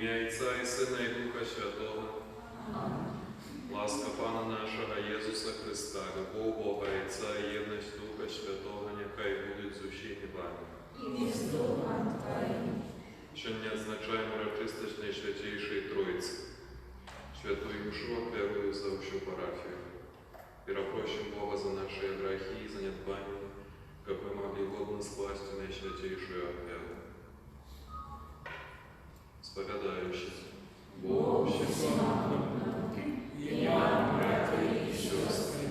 ім'я Отця і Сина, і Духа Святого. Ласка Пана нашого Єсуса Христа, любов Бога Отця і єдність Духа Святого, нехай будуть з усіми вами. І з Духом Твоїм. Сьогодні відзначаємо урочистость Найсвятейшої Троиці, Святую Мшу, первую за всю парафію. И просим Бога за наши грехи и занятвания, как мы могли годно скласть Наисвятейшую оферу. Споведающийся, Бог всемогущий, и вам, братья и сестры,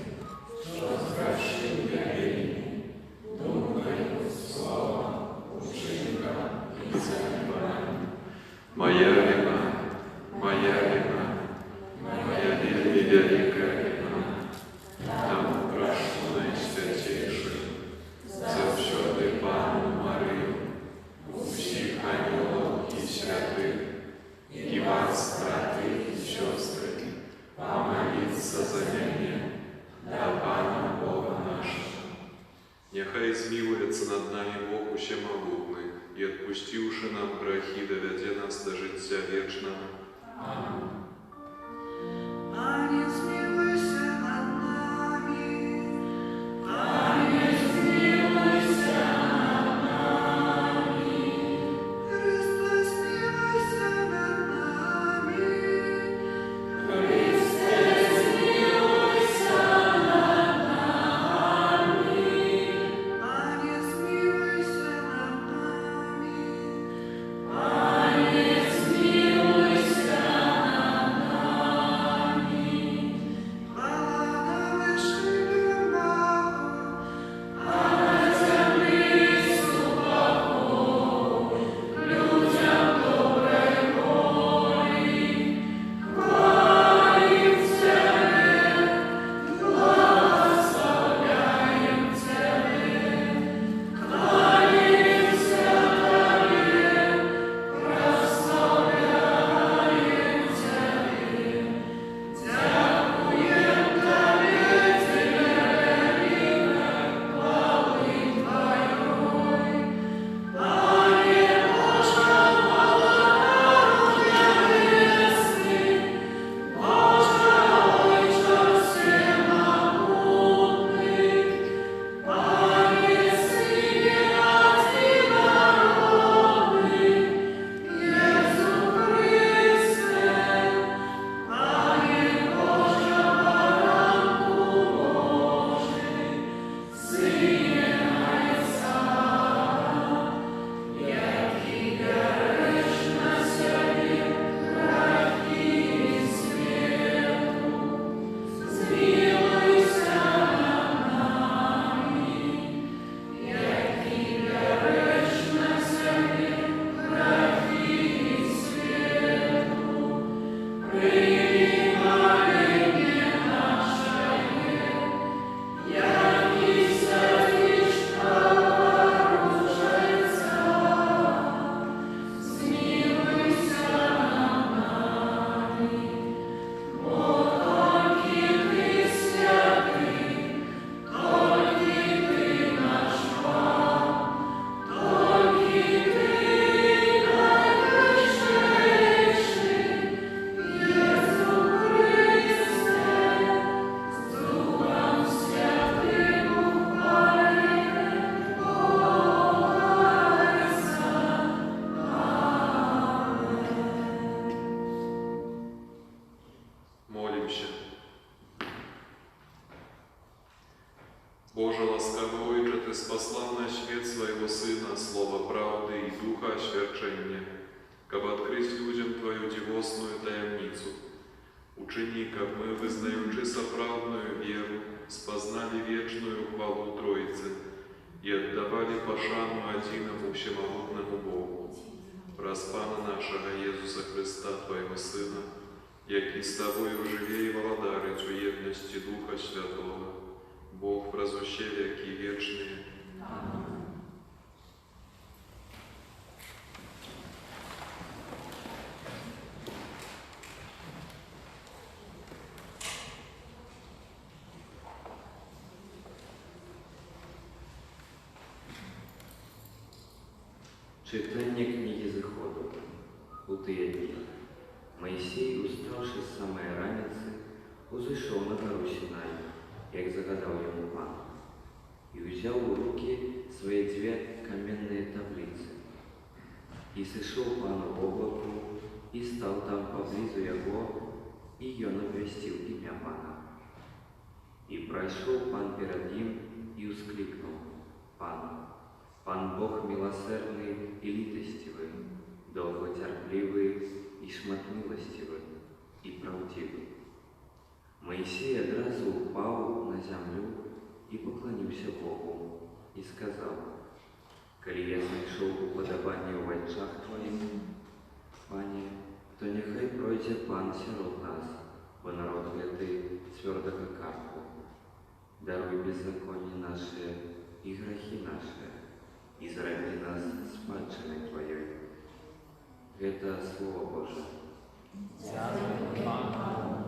что зграшив я вельми, думкою, словом, учинком и занятванием. Моя вина, моя вельми великая вина, там прошу Найсвятейшую, завсёды Панну Марию, всіх ангелов и святых, и вас, братья и сестры, помолиться за меня, да Пана Бога нашего. Нехай змилуется над нами Бог Всемогутный, и отпустивши нам грехи, доведе нас до життя вечного. Аминь. Боже ласковый, че Ты спаслал на свет Своего Сына, Слово правды и Духа освящения, как открыть людям Твою дивосную таямницу. Учини, как мы, вызнаючи соправдную веру, спознали вечную хвалу Троицы и отдавали пошану одиному всемогутному Богу, Распана нашего Иисуса Христа, Твоего Сына, яки с Тобою живее и владарить у едности Духа Святого, Бог в разуще веки вечные. Аминь. Читання книги Заходу. у тыя дні. Моисей, уставши з самої раниці, узійшов на гору Синай, як загадав йому пан, і взяв у руки свої дві каменні таблиці. І сышел пан в облаку, і став там поблизу його, і он обвестил ім'я пана. І пройшов пан перед ним, і ускликнув: Пан, пан Бог милосердный и литостивый, долготерпливый и шматмилостивый и правдивый. Моисей одразу упал на землю и поклонился Богу, и сказал: «Коли я знайшов уподобання в очах Твоїх, Пане, то нехай пройде Пан сярод нас, бо народ гэтый твердого карпу. Даруй беззаконие наше и грехи наши, и зрави нас спадщиной Твоей». Это Слово Божие. Дякую, Пане.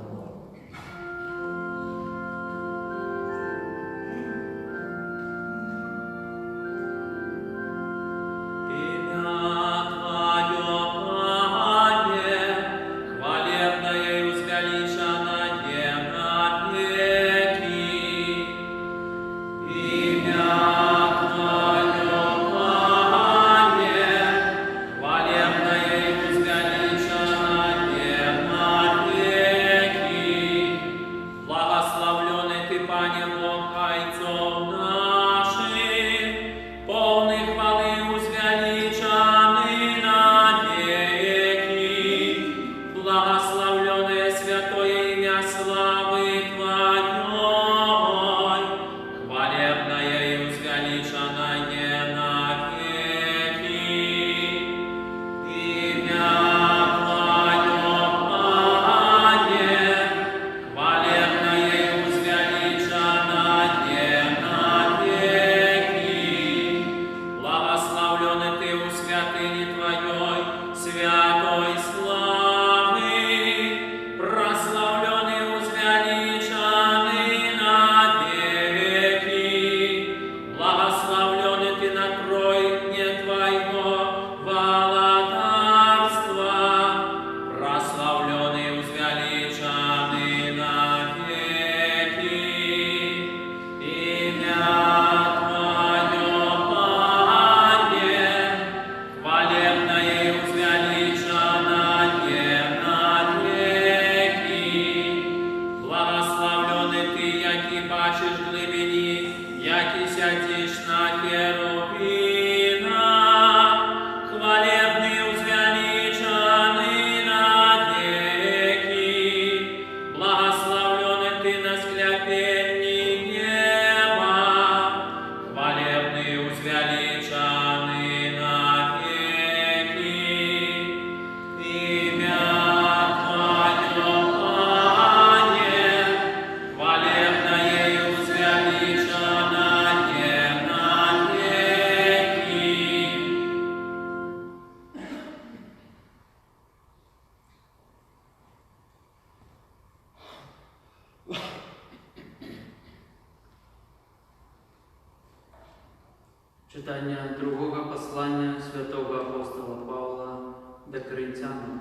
Читання другого послання святого апостола Павла до Коринтян.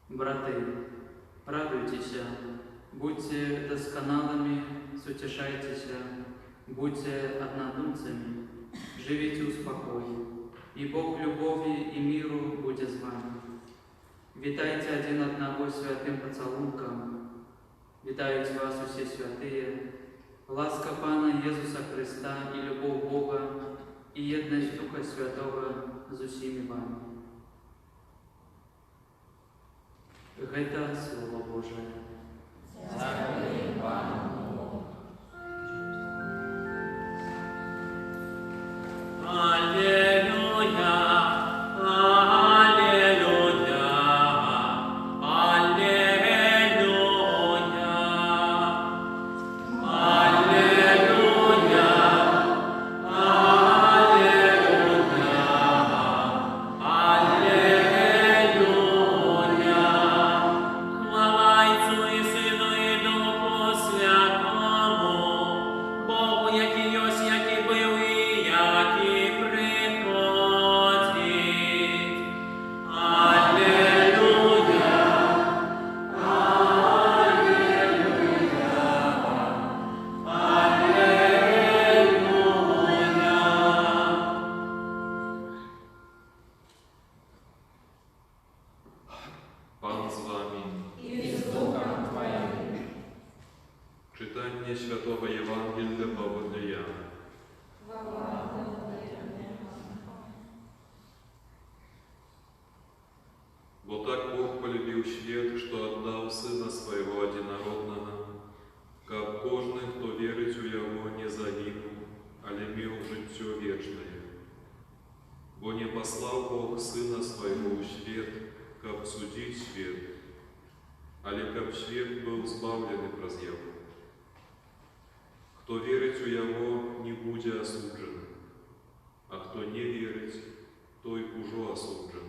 Брати, радуйтеся, будьте досконалыми, сутешайтеся, будьте однодумцами, живите в спокое, и Бог любови и миру будет с вами. Витайте один одного святым поцелунком, витают вас все святые, ласка Пана Иисуса Христа и любовь Бога и едность Духа Святого з усіми вами. Это Слово Божие. Дякую, Пане. Аллилуйя, Хвала Отцу и Сыну и Духу Świętego Ewangelia powodle Jana. Bo так Бог полюбил свет, что отдал Сына Своего Одинородного, как кожный, кто верить у Его, не загинул, але имел життя вечное. Бо не послал Бог Сына Своего у свет, как судить свет, але как свет был избавлен праз Его. Кто верить у Его, не будет осуджен, а кто не верить, той уже осуджен,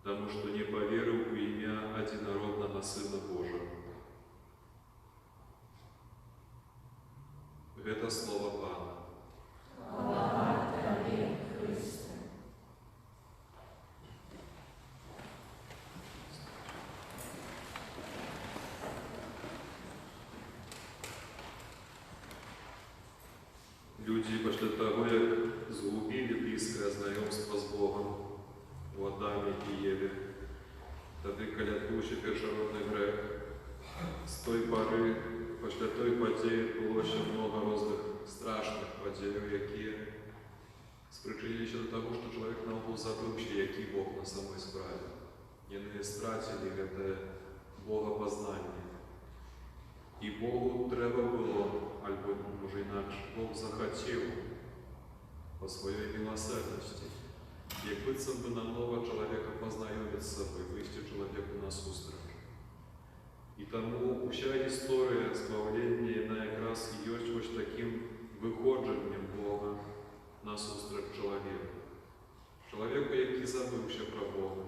потому что не поверил в имя Одинородного Сына Божьего. Это слово Пана. Люди после того, как сгубили близкое знакомство с Богом у Адаме и Еве, тогда колядкуючи першородний грех, з той пори, після той події було ще много різних страшних подій, які спричинилися до того, що чоловік наогул забув, який Бог на самой справі. Вони стратили це Богопознання. І Богу треба було, або, може інакше, Бог захотів по своїй милосердності, якби це би на нового чоловіка познайомити з собою, вийти чоловіку насустрач. І тому вся історія збавлення, вона якраз і є ось таким виходженням Бога насустрач чоловіку. Чоловіку, який забувся про Бога.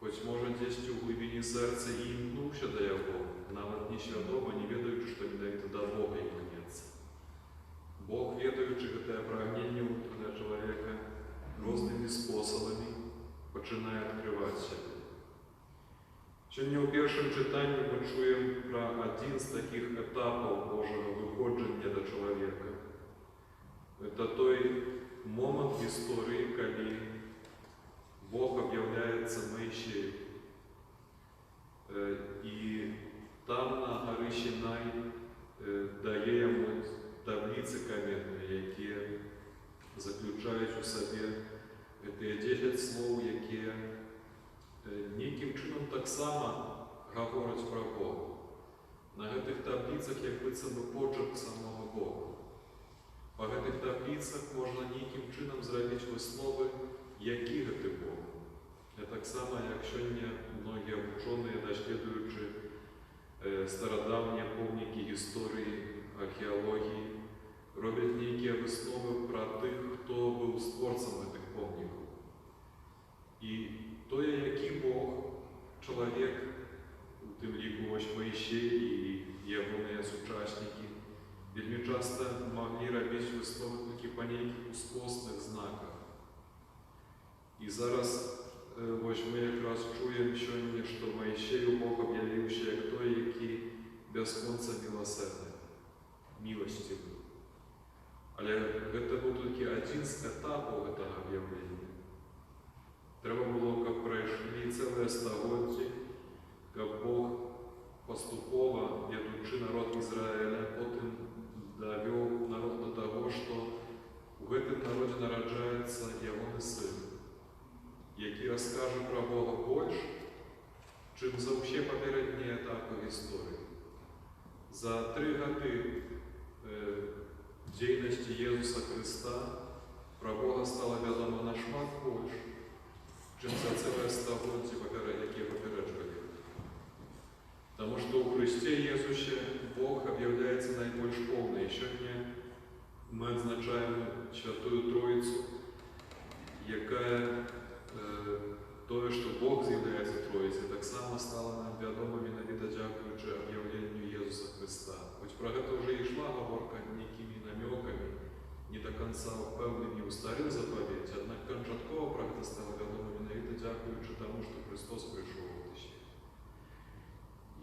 Хоч може десь у глибині серця і імкнувся до Його, навіть несвідомо, не ведаючи, що недавно до Бога імкнеться. Бог, ведаючи це прагнення для чоловіка, різними способами починає відкривати себе. Сьогодні у першому читанні ми чуємо про один з таких етапів Божого виходження до чоловіка. Це той момент в історії, коли Бог об'являється Моїсею. І там на горі Синай дає йому таблиці кам'яні, які заключають у собі ті 10 слов, які неким чином так само говорять про Бога. На цих таблицях, якби це був почерк самого Бога. По цих таблицях можна неким чином зробити виснови, який це Бог. Це так само, як сьогодні многі учені, досліджуючи стародавні помніки історії, археології, роблять некие виснови про тих, хто був створцем цих помніків. І то, який Бог, чоловік, у тим ліку ось Моїсей і його сучасники, вельми часто могли робити виснови тільки по неких ускосних знаках. І зараз ось ми якраз чуємо сьогодні, що Моїсею Бог об'явився як той, який без конца милосердний, милостивий. Але це був тільки один з етапів цього об'явлення. Треба було, щоб пройшли ціле століття, щоб Бог поступово, ведучи народ Ізраїля, потім довів народ до того, що у цьому народі народжається його син, який розкаже про Бога більше, чим за всі попередні етапи історії. За 3 роки дійності Ісуса Христа про Бога стало відомо на шмат більше, чим за ціле століття, які попереджували. Тому що у Христі Ісусі Бог об'являється найбільш повний. І сьогодні ми відзначаємо Святую Троїцю, яка то, що Бог з'являється Троїцею, так само стало нам відомо, навіть дякуючи об'явленню Ісуса Христа. Хоч про це вже і йшла говорка некими намеками, не до кінця впевнені у старих заповідь, однак кончатково про це стало відомо, навіть дякуючи тому, що Христос прийшов у світ.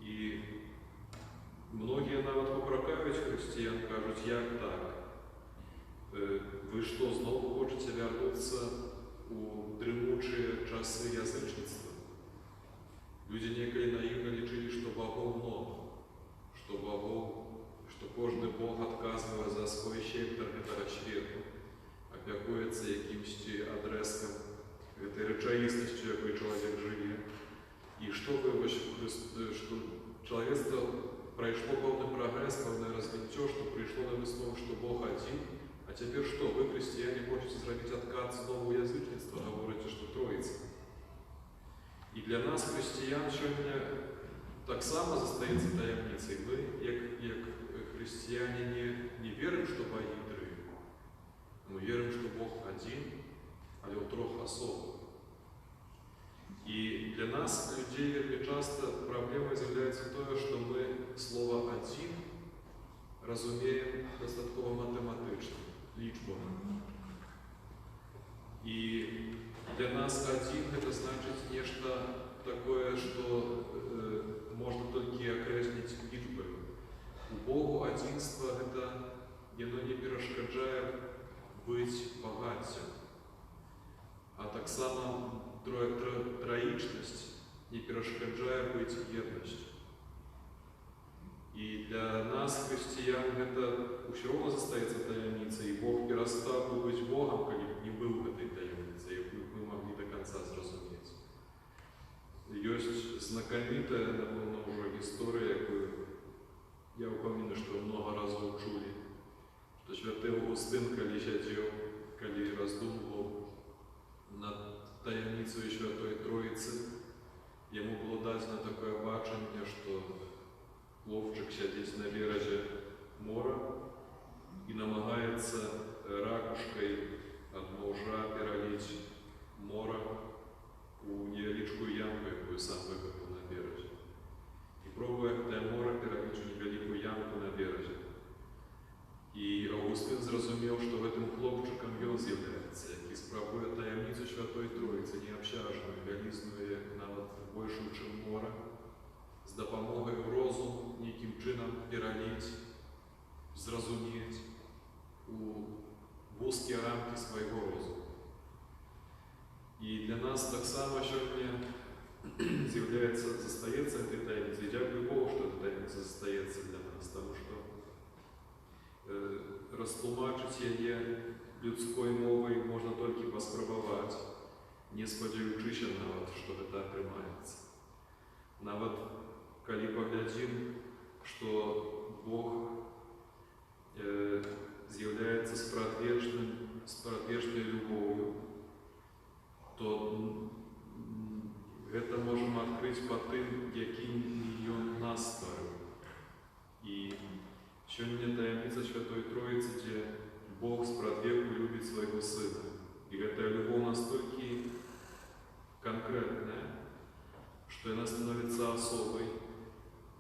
І многі навіть попрокають християн, кажуть, як так? Ви що, знову хочете вернутися у дремучие часы язычества? Люди некогда наивно лечили, что богов много, что Бог адказвае за свой сектор гэтага свету, апякуецца якімсьці адрэзкам гэтай рэчаіснасцю, якой чалавек жыве. І што што чалавецтва прайшло пэўны прагрэс, пэўнае развіццё, што прыйшло на выснову, што Бог адзін, а цяпер што? Вы, хрысціяне, хочаце зрабіць адкат знову язычніцтва, гаворыце, што Троіца. І для нас, хрысціян, сёння таксама застаецца таямніцай. Мы, як хрысціяне, не верым, што Богі тры. Мы верым, што Бог адзін, але ў трох асобах. І для нас, людзей, вельмі часта праблемай з'яўляецца тое, што мы слова «адзін» разумеем дастаткова матэматычна, лічбамі. І для нас «адзін» гэта значыць нешта такое, што можна толькі акрэсліць лічбамі. У Богу адзінства гэта яно не перашкаджае быць багаццем, а таксама траічнасць не перашкаджае быць еднасцю. І для нас, хрысціян, гэта ўсё роўна застаецца таямніцай, і Бог перастаў бы быць Богам, калі б не быў гэтай таямніцай, якую мы маглі да канца зразумець. Ёсць знакамітая, напэўна, ўжо гісторыя, якую я ўпэўнены, што многа разоў чулі, што святы Аўгустын, калі сядзеў, калі раздумваў над таямніцаю Святой Троіцы, яму было дадзена такое бачанне, што хлопчык сядзіць на беразе мора і намагаецца ракушкай ад маўжа пераліць мора у невялічкую ямку, якую сам выкапаў на беразе. І пробуе гэтае мора пераліць у невялікую ямку на беразе. І Аўгустын зразумеў, што гэтым хлопчыкам ён з'яўляецца, які спрабуе таямніцу Святой Троіцы, неабсяжную, вялізную, нават большую, чым мора, з дапамогай розуму нейкім чынам пераліць, зразумець у вузкія рамкі свайго розуму. І для нас таксама сёння застаецца этой таямніцай. Дзякуй Богу, што эта таямніца застаецца для нас, таму што растлумачыць яе людской мовай можна толькі паспрабаваць, не спадзяючыся нават, што гэта атрымаецца. Нават калі паглядзім, што Бог з'яўляецца спрадвечнай любоўю, то гэта можам адкрыць па тым, якім ён нас стварыў. І сёння таямніца Святой Троіцы, дзе Бог спрадвеку любіць свайго Сына. І гэтая любоў настолькі канкрэтная, што яна становіцца асобай.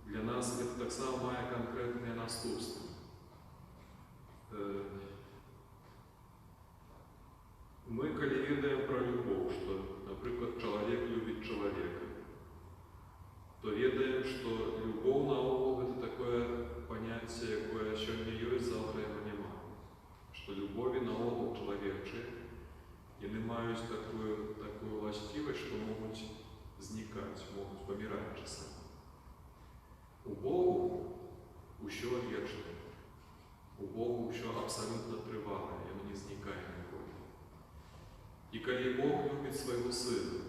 Для нас гэта таксама мае канкрэтныя наступствы. Мы, калі ведаем пра любоў, што, напрыклад, чалавек любіць чалавека, то ведаем, што любоў наогул гэта такое паняцце, якое сёння ёсць, заўтра яго няма. Што любові наогул чалавечыя, яны маюць такую ўласцівасць, што могуць знікаць, могуць паміраць часам. У Богу ўсё вечнае, у Богу ўсё абсалютна трывалае, яно не знікае ніколі. І калі Бог любіць свайго Сына,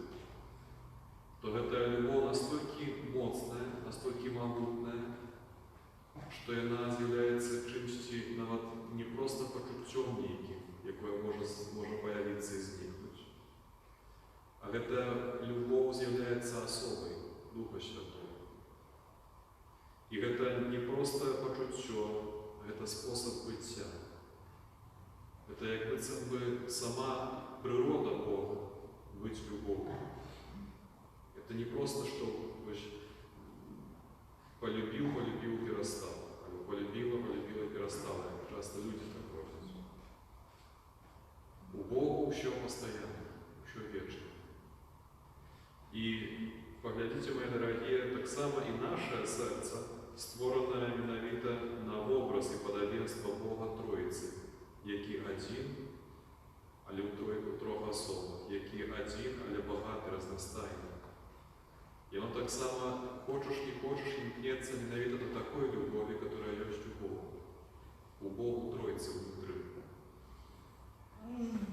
то гэтая любоў настолькі моцная, настолькі магутная, што яна з'яўляецца чымсьці нават не проста пачуццём нейкім, якое можа паявіцца і знікнуць. А гэта любоў з'яўляецца асобай Духа Святого. І гэта не простае пачуццё, гэта спосаб быцця. Гэта як быццам бы сама прырода Бога быць любоўю. Это не просто, что полюбил и перестал, а полюбила и перестала. Часто люди так робят. У Бога все постоянно, все вечно. И поглядите, мои дорогие, так само и наше сердце створено менавіта на образ и подобенство Бога Троицы, які один, але у трох особах, які один, але багатий, разнастайний. И он так само, хочешь не хочешь, имкнется ненавидно до такой любови, которая есть у Бога. у Богу Тройцы внутрі.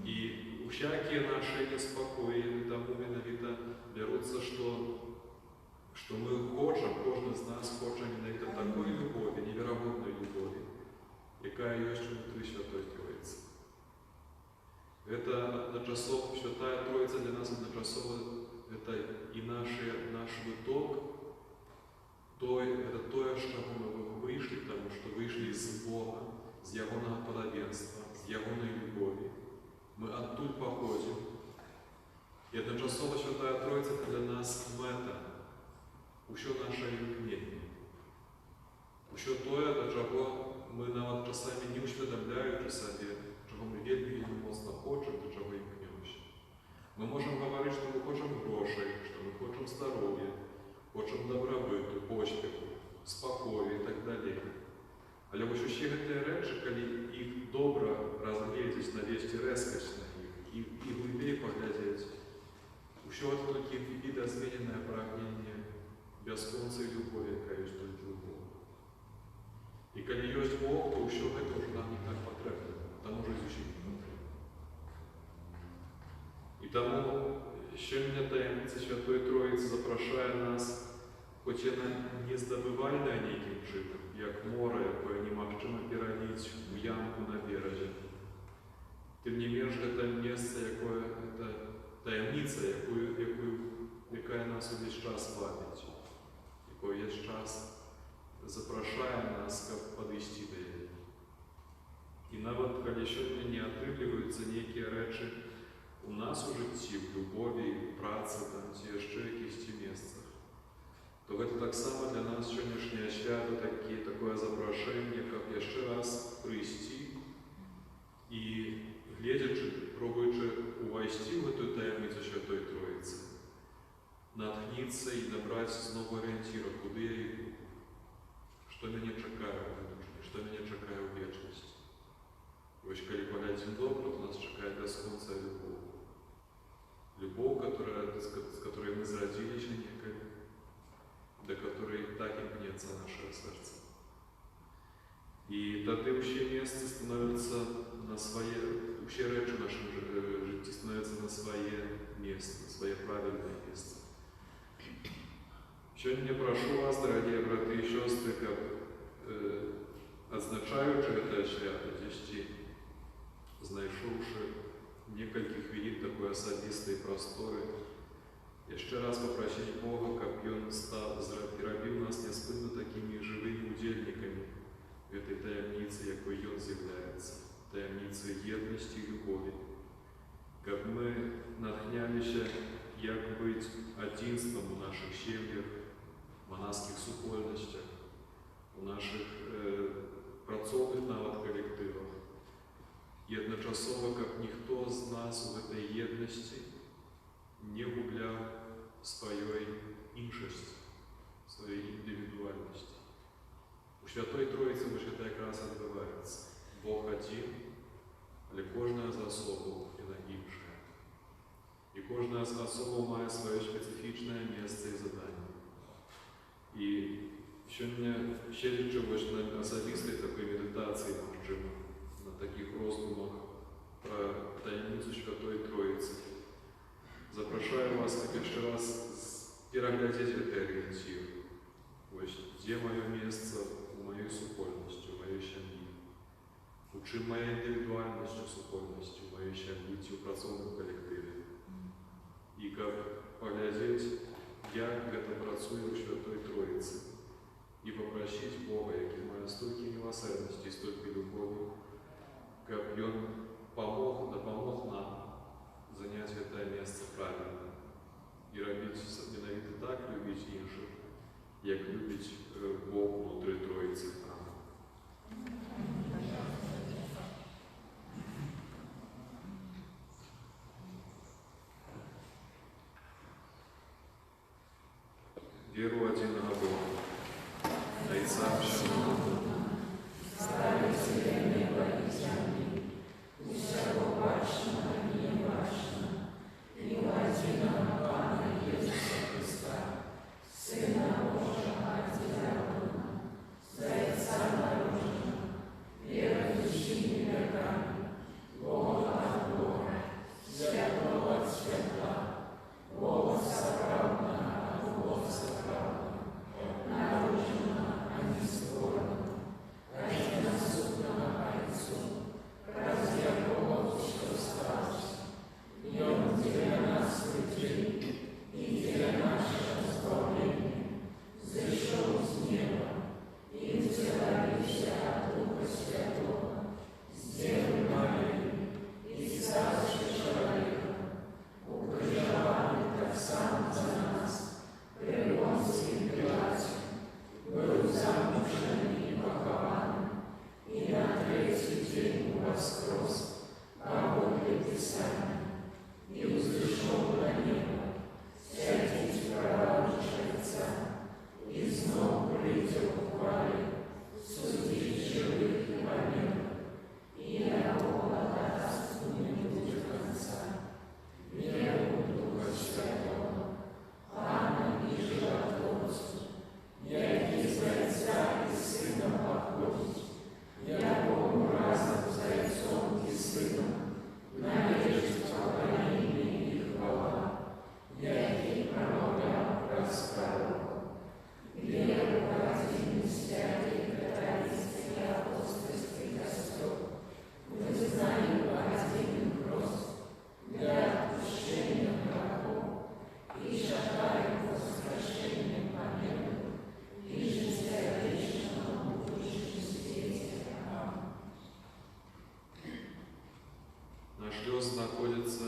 І всякие наши неспокои тому менавіта берутся, что мы хочем, кожен з нас хоче менавіта такої любові, невероятної любові, яка є внутрі Святої Троицы. Это одночасово Святая Троица для нас одночасово это и наш виток, это то, з чого ми вийшли, тому що вийшли з Бога, з Ягоного подобенства, з Ягоної любові. Ми оттуль походимо. І одночасово Святая Троїця – це для нас мета, ущо наше імкнення. Ущо те, до чого ми навіть часами не усвідомляючи собі, чого ми вельми моцно хочемо, до чого імкнемося. Ми можемо говорити, що ми хочемо грошей, що ми хочемо здоров'я, хочемо добробиту, поспіху, спокою і так далі. Але ось усі ці речі, коли їх добре розглядіти, навести резкость на них і глибіше поглядіти, усе це тільки відозмінене прагнення безконцої любові, яка є тільки у Бога. І коли є Бог, то все це вже нам не так потрібно, тому що изучити не потрібно. І тому сьогодні таємниця Святої Троїці запрошує нас, хоч і не здобивальна ніяким чином, як море, яке неможливо перелити в ямку на березі. Тим не менш, це місце, це таємниця, яка нас увесь час вабить, яка весь час запрошує нас, як підійти до неї. І навіть, коли сьогодні не отрывлюються ніякі речі у нас у житті, в любові, в праці, там, ще якісь місцях, то это так само для нас сьогоднішнє свято таке запрошення, як ще раз прийти і, глядячи, пробуючи увійти в цю таємницю Святої Троїці, натхнитися і набрати знову орієнтиру, куди я йду, що мене чекає в будущому, що мене чекає в вічності. І ось коли поглядим добре, то нас чекає безконця любов. Любов, с которой мы зародились некогда, до которой так и мнется наше сердце. И тогда все место становится на свое, все речи в нашем житті становятся на свое место, на свое правильное место. Сегодня я прошу вас, дорогие браты и сестры, как отзначаючи это свято, здесь, знайшовши несколько хвилин такой особистой простори, я ще раз попросить Бога, как Он зробив нас неспинно такими живыми удельниками в этой таємниці, якою Он з'являється, таємниці єдності і любові, как ми натхнялися, як бути одинством у наших сім'ях, монашських супольностях, у наших працовних навіть колективах. І одночасово, як ніхто з нас у этой єдності не губляв своєї іншості, своєї індивідуальності. У Святої Троїці це якраз відбувається. Бог один, але кожна з особу вона інша. І кожна з особу має своє специфічне місце і завдання. І сьогодні, сидячи на особистій такій медитації, можливо, на таких роздумах про таємницю Святої Троїці, запрошую вас так ще раз переглядеть этот ориентир. Где мое место у моей супольности, у моей семьи? У чим моя індивідуальність у супольності, у моей семьи, у працовному колективі? І як поглядеть, як це працює у Святої Троїці. І попросить Бога, який має стільки милосердності, стільки любові, как Он допомог нам занять это место правильно и робить ненавидно так, любить інших, як любить Бог внутри Троїці храму. Віру одиного Бога, Отца Всемогущего, Ставить себе небо и земли, и всего башенного и небашенного, и у одиного Пана Иисуса Христа, Сына Божьего от Дьявола, за Отца наружного, веры знаходиться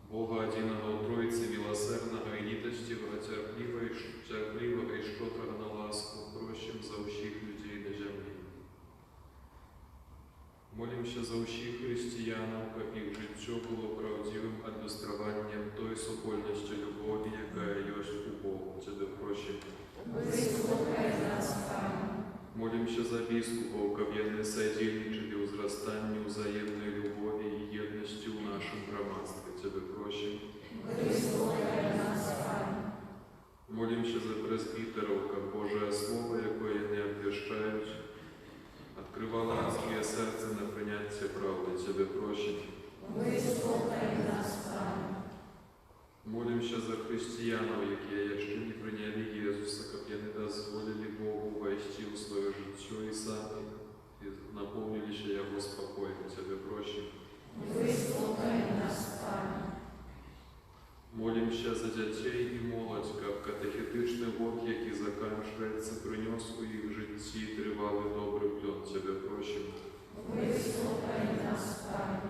Бога Одиного у Троицы милосердного и ниточтивого, терпливого и шкотрого на ласку, прощим за ущих людей на землі. Молимся за ущих християнам, как их життя було правдивим адлюстрованням той сокольності любові, яка есть у Бога. Тебе прощим. Выслухай нас, Пане. Молимся за біскупов, каб яны содейничали узрастанню взаємної любові і єдності у нашому громадстві. Тебе прощим. Выслухай нас, Пане. Молимся за пресбітеров, как Божие Слово, якое не обвещають, открывало людские сердце на принятие правды. Тебе прощим. Выслухай нас, Пане. Молимся за християнов, які ще не прийняли Єсуса, каб яны дозволили Богу войти у своє життя і самі наповнилися Його спокоєм. Тебе прощим. Выслухай нас, Пане. Молимся за дітей і молодь, каб катехетичний год, який закінчується, принес у їх житті тривалий добрий плод. Тебе прощим. Выслухай нас, Пане.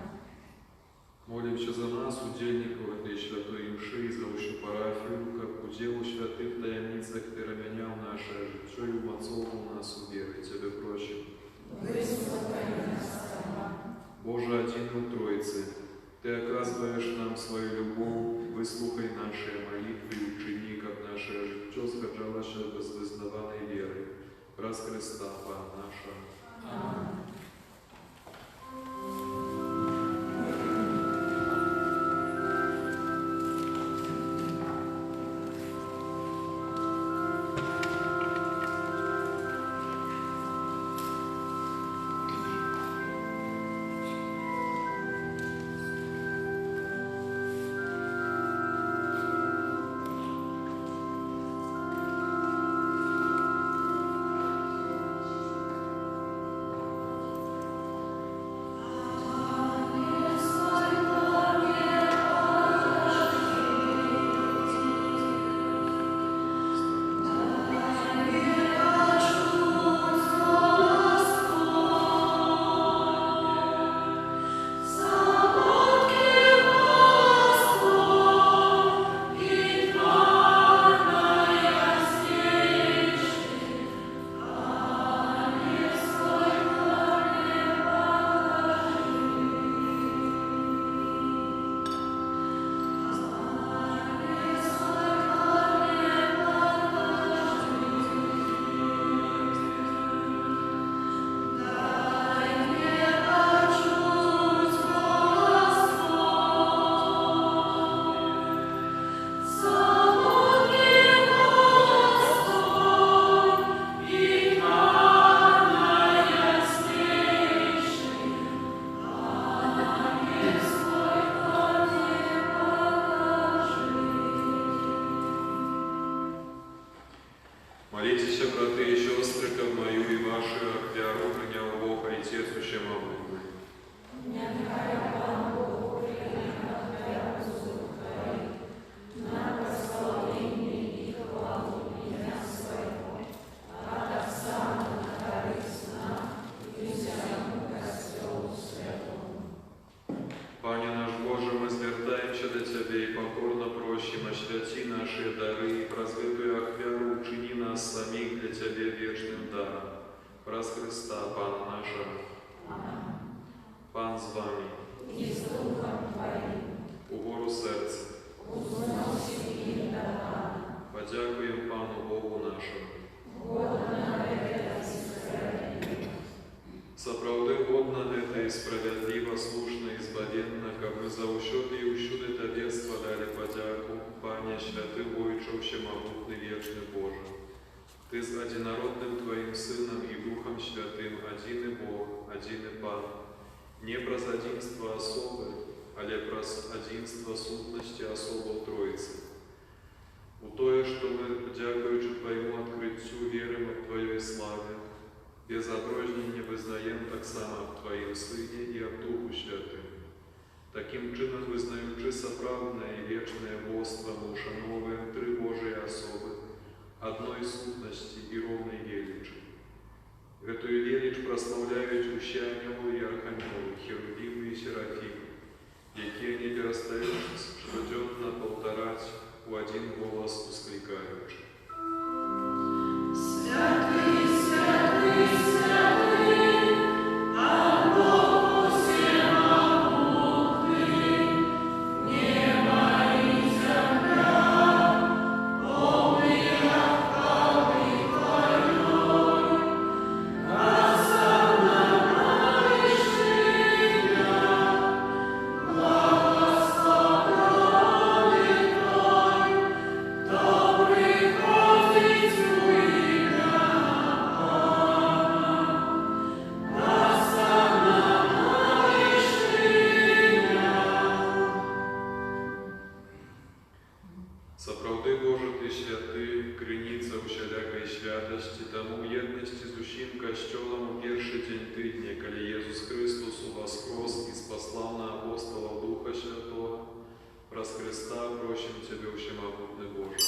Молимся за нас, удельников этой святой мши, и за ущу парафию, как удел у святых таємницях переменял наше життя и умацовывал нас у веры. Тебе прощим. Выслухай нас, Пане. Боже, один у Троицы, Ты оказываешь нам свою любовь, выслухай наши молитвы и учини, как наше життя сходжалося без визнаваної веры. Раз Христа, Пан наша. Аминь. Молитесь, браты и сестры, как мою и вашу ахвяру принял Бог, Отец Всемогутный. Пане наш Боже, мы звертаемся до Тебя и покорно просим, освяти наши дары и прозвитую ахвяру учини нас самих для Тебя вечным даром. Раз Христа, Пана нашего. Пан з вами. И с Духом Твоим. Угору серця. Узнавши и Пана. Подякуємо Пану Богу нашому. Годно это Израиль. Сапраўды годна гэта і справядліва, слушна і збавенна, каб мы заўсёды і ўсюды Табе складалі падзяку, Пане святы Войча Всемогутны вечны Боже. Ты з адзінародным Твоим Сыном и Духом Святым адзіны Бог, адзіны Пан, не праз адзінства асобы, але праз адзінства сутнасці асобаў Троицы. У тое, што мы, дзякуючы Твайму адкрыццю, верым у Твоёй славе, без адрознення визнаем таксама в Твоїм Сині і в Духу Святим. Таким чином, визнаючи справдне і вічне Богство, ми ушановуємо три Божі особи, одної сутності і ровної величі. Гэтую веліч праслаўляюць усе анёлы і архангелы, херувімы і серафімы, якія не перастаюць штодзённа паўтараць у адзін голас усклікаючы. Сапраўды Божа Ты святы, крыніца ўсялякай святасці, таму ў еднасці з усім касцёлам у першы дзень тыдня, калі Езус Христос уваскрос і спаслаў на апостолаў Духа Святого, праз Христа просім Цябе, ўсемагутны Боже.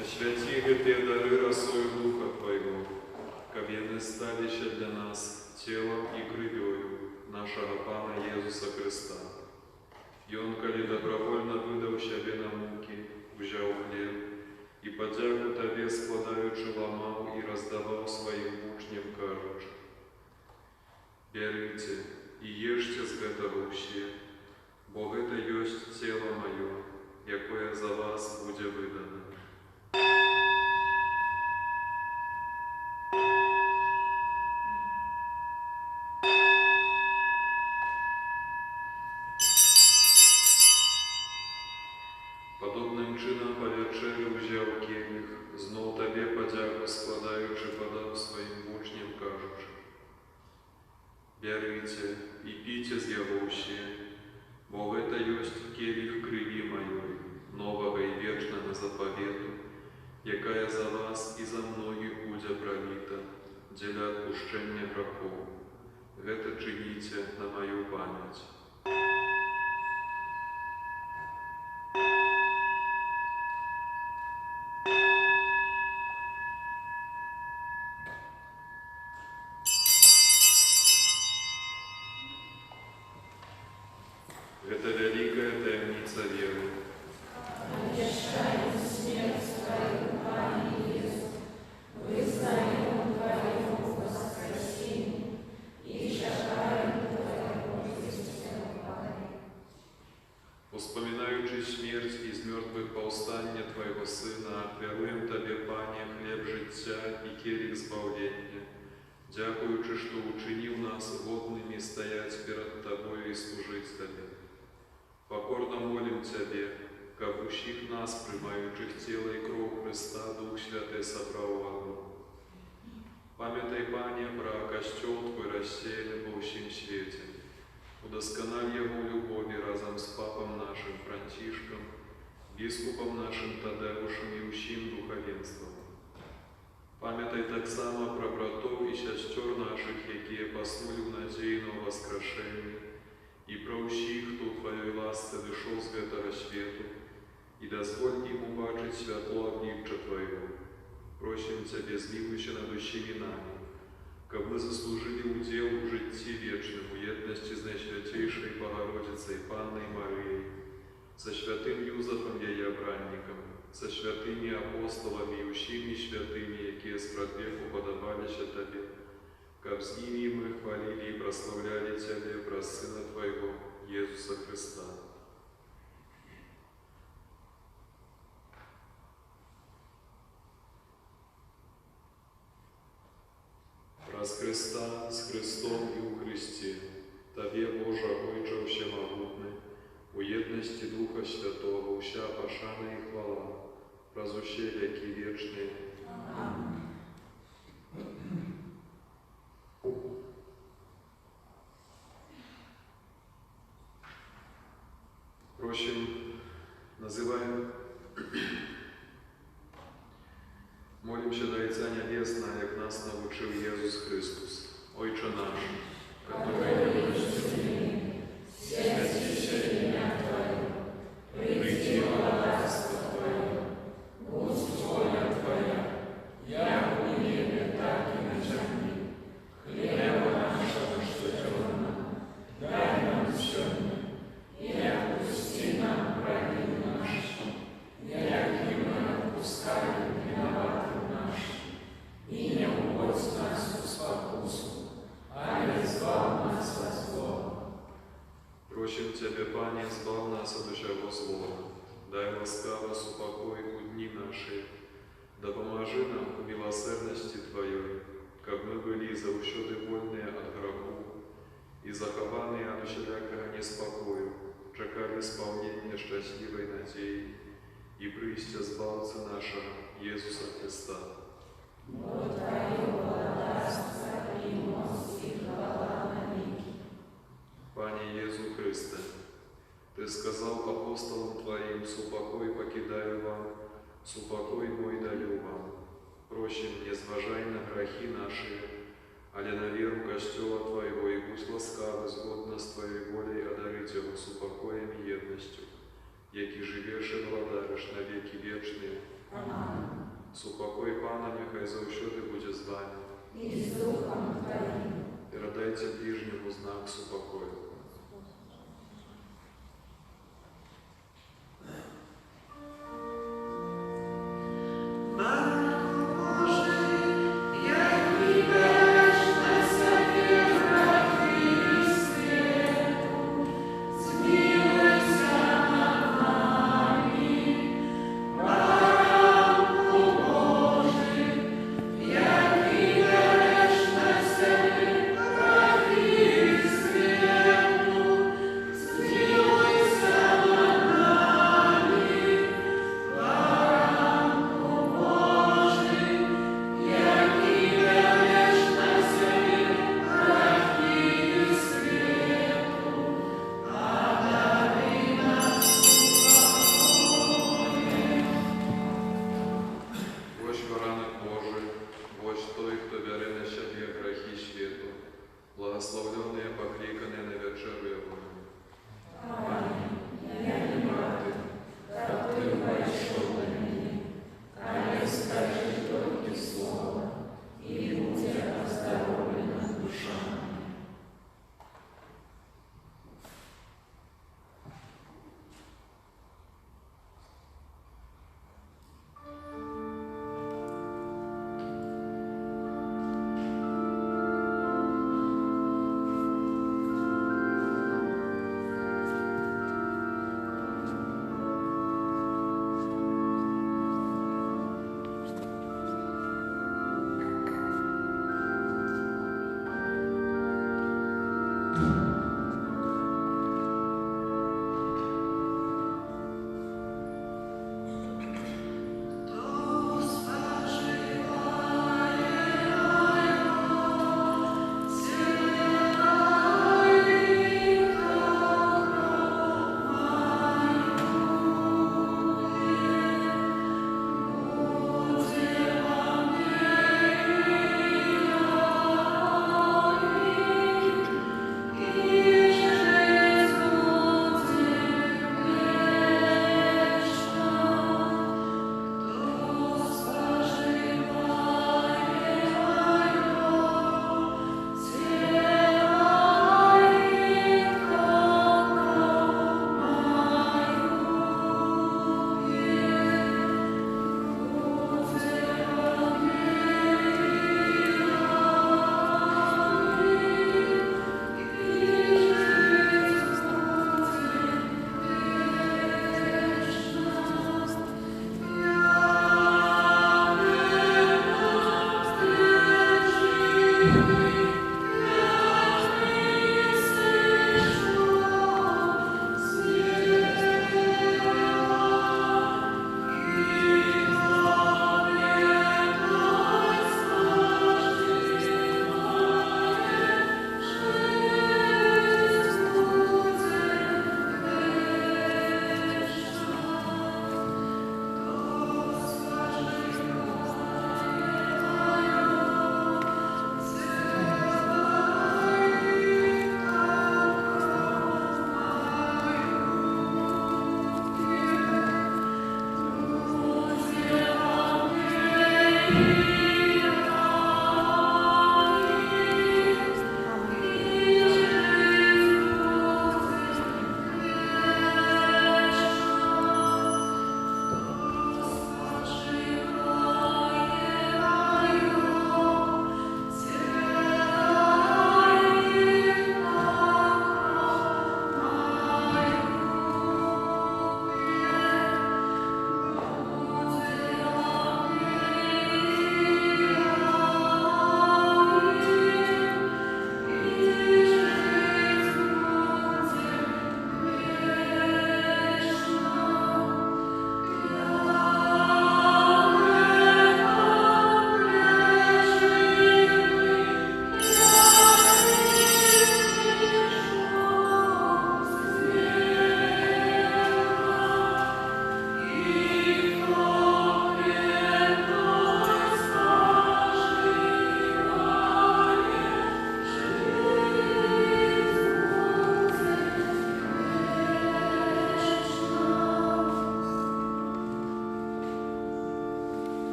Асвяці гэтыя дары расою Духа Твайго, каб яны сталіся для нас целам і крывёю нашага Пана Езуса Христа. Ён, калі добровольно выдаў сябе на мукі, узяў хлеб і падзяку Табе складаючы ламаў і раздаваў сваім вучням, кажучы: «Бярыце і ешце з гэтага ўсе, бо гэта ёсць цела маё, якое за вас будзе выдана». Падобным чынам па вячэры ўзяў келіх, зноў Табе падзяку складаючы, падаў сваім вучням, кажучы: «Бярыце і піце з яго ўсе, бо гэта ёсць келіх крыві маёй, новага і вечнага запавету, якая за вас і за многіх будзе праліта дзеля адпушчэння грахоў. Гэта чыніце на маю памяць». Гэта вялікая таямніца веры. Обещаем смерть Твою, Пане Иисус, вызнаем Твое воскресение и чекаем Твоего воскресения. Успоминаючи смерть из мертвых повстання Твоего Сына, отвяруем Табе, Пане, хлеб життя и келих збавлення, дякуючи, что учинил нас годными стоять перед Тобою и служить Табе. Покорно молим Тебе, как усіх нас, приймаючих тіло і кров Христа, Дух Святий собрав в одну. Пам'ятай, Пане, про костел Твой рассеяный по всім свете. Удоскональ Его любові разом с Папом нашим Франтишком, Біскупом нашим Тадеушем і усім духовенством. Пам'ятай так само про братов і сестер наших, які поснули в надії на воскрешення, і про усіх, хто в Твоїй ласці вийшов з гэтага свету, і дозволь їм убачить святло обличчя Твоего. Просим Тебе, змилуйся над усіми нами, каб ми заслужили удел в житті вечному, єдності з Найсвятейшей Богородицей, Панной Марией, со святым Юзефом, Її обранником, со святыми апостолами і усіми святыми, які спрадвеку подобалися Тебе, каб з ними ми хвалили і прославляли Тебе про Сына Твоего, Єсуса Христа. Раз Христа, с Христом и у Христе, Тебе, Боже, Ойче всемогутный, у єдності Духа Святого, вся пошана і хвала, раз усе веки вечные. Аминь. Просим, называем, молимся до Отца Небесного, як нас научил Иисус Христос. Ойче наш, который святейшее имя Твое, приди во царство Твое, будь воля Твоя, Тебе, Пане, збав нас от усякого злого. Дай ласкаво супокой у дни наши, да поможи нам у милосердности Твоей, как мы были заущоды вольные от греху и захованные от усялякого неспокою, чекали исполнения счастливой надеи и прийстя збавца нашего Иисуса Христа. Бо Твое благодарство и милость и хвала навеки. Пане Иисус Христе, Ты сказал апостолам Твоим: «Супокой покидаю вам, супокой мой даю вам. Прощим, не зважай на грехи наши, але на веру Костела Твоего, и будь ласкавы, згодно с Твоей волей одарить его супокоем и едностью, яки живешь и владаешь на веки вечные. Аминь. Супокой Пана нехай заущоды буде з вами. И с Духом Твоим. Передайте ближнему знак супокою. Благословленные, покликанные на вечеру Ягону. Аминь. Я не мати, как Ты пошел на меня, а не скажи только слово, и будь оздоровлена душа моя.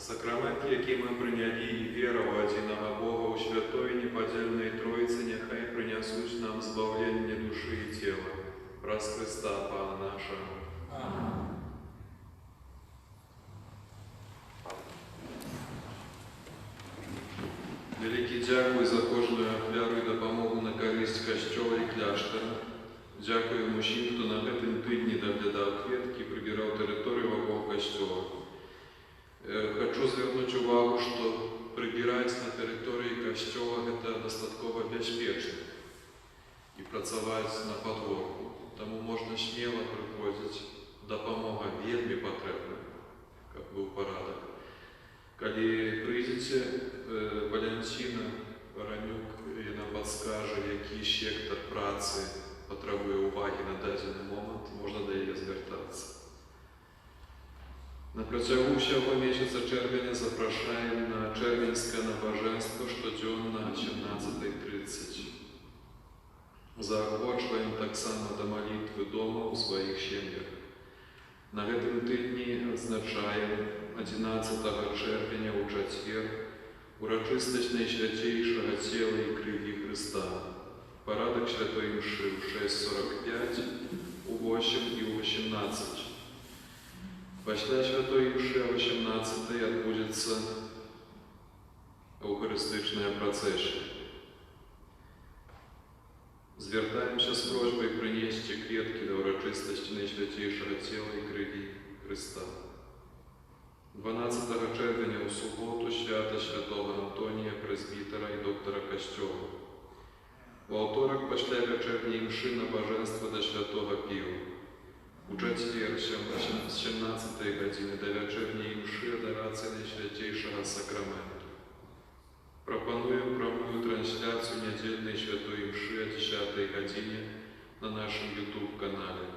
Сакрамент, який ми прийняли і віра в одиного Бога у Святої Неподільної Троїці, нехай принесуть нам збавлення душі і тіла. Праз Христа, Пана нашого. Амінь. Великий дякую за кожну ахвяру і допомогу на користь Костьола і кляштара. Дякую усім, хто на гэтым тижні доглядав кветки і прибирав територію вокруг Костьола. Хочу звернуть увагу, что прибирать на территории костела это достатково безпечно и працаваць на подворку. Тому можно смело приходить, допомога вельми потребна, как был порядок. Калі прийдете, Валентина Воронюк нам подскаже, який сектор праці потребує уваги на дадений момент, можна до її звертатися. На протягу всього місяця червня запрошаємо на червенське набоженство щоденно о 17:30. Заохочуємо так само до молитви дома у своїх сім'ях. На гэтым тижні відзначаємо 11 червня у четвер урочистість Найсвятейшого тіла і крові Христа. Порядок Святої Мши в 6:45, у 8 і у 18. Після Святої Мши о 18 відбудеться Евхаристична процесія. Звертаємося з просьбою принести квітки до урочистості Найсвятейшого тіла і крові Христа. 12 червня у суботу свято святого Антонія, презбітера і доктора Костьола. У авторок після вечірньої мши набоженство до святого Піва. У четвер з 17 години до вечірньої мши адорація Найсвятейшого Сакраменту. Пропонуємо прямую трансляцію недільної святої мши о 10 годині на нашем YouTube-канале.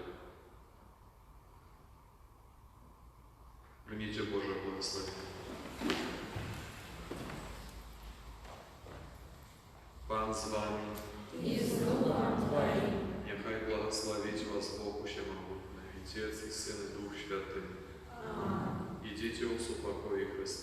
Примите Божие благословение. Пан з вами. І з Духом Твоїм. Нехай благословить вас Бог Всемогутний, Отец и Сын и Дух Святый. Амінь. Идите у супокоя Христа.